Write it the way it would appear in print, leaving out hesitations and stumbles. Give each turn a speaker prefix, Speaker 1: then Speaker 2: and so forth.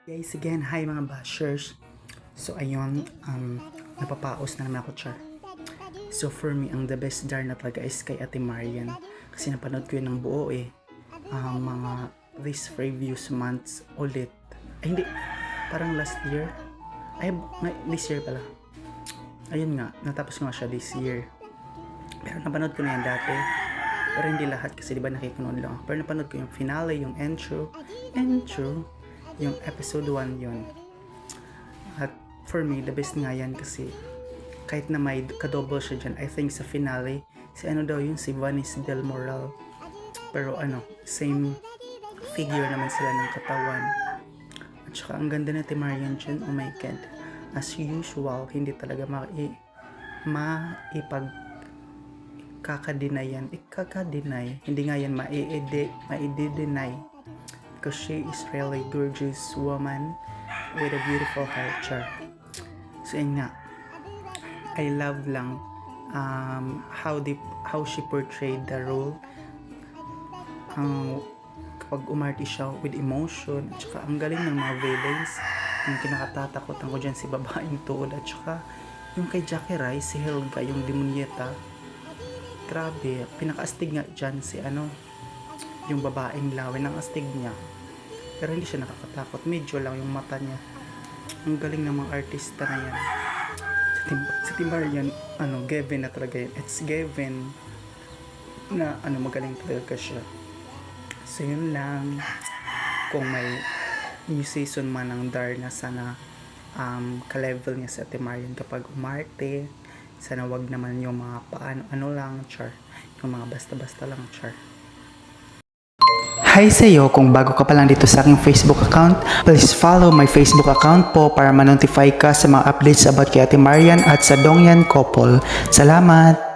Speaker 1: Guys, again, hi mga bashers. So, ayun, napapaos na naman ako, char. So, for me, ang the best jar na talaga is kay Ate Marian. Kasi napanood ko yun ng buo mga this previous months ulit. Ay, hindi. Parang last year. Ay, this year pala. Ayun nga, natapos ko nga siya this year. Pero napanood ko na yan dati. Pero hindi lahat kasi diba nakikinood lang. Pero napanood ko yung finale, yung intro, yung episode 1 yun. At for me, the best nga yan kasi kahit na may kadouble siya dyan, I think sa finale, si si Vanice Del Moral. Pero same figure naman sila ng katawan. At saka ang ganda na Marian dyan, oh my god. As usual, hindi talaga ikaka-deny. Hindi nga yan ma-i-deny. Because she is really gorgeous woman with a beautiful heart, char. So yun nga, I love lang how she portrayed the role. Kapag umarte siya with emotion, at saka ang galing ng mga villains. Yung kinakatatakotan ko dyan si babaeng tuod, at saka yung kay Jackie Rai, si Helga, yung demonyeta. Grabe, pinaka-astig nga dyan si yung babaeng lawin ng astig niya. Pero hindi siya nakakatakot, medyo lang yung mata niya. Ang galing ng mga artista na yan. Si Marian, Gavin na talaga yan. It's Gavin na magaling talaga siya. So yun lang. Kung may new season man ng Darna, sana ka-level niya sa Ate Marian kapag umarte. Sana wag naman yung mga lang, char. Yung mga basta-basta lang, char. Hi sa'yo, kung bago ka pa lang dito sa aking Facebook account, please follow my Facebook account po para ma-notify ka sa mga updates about kay Ate Marian at sa Dongyan Couple. Salamat!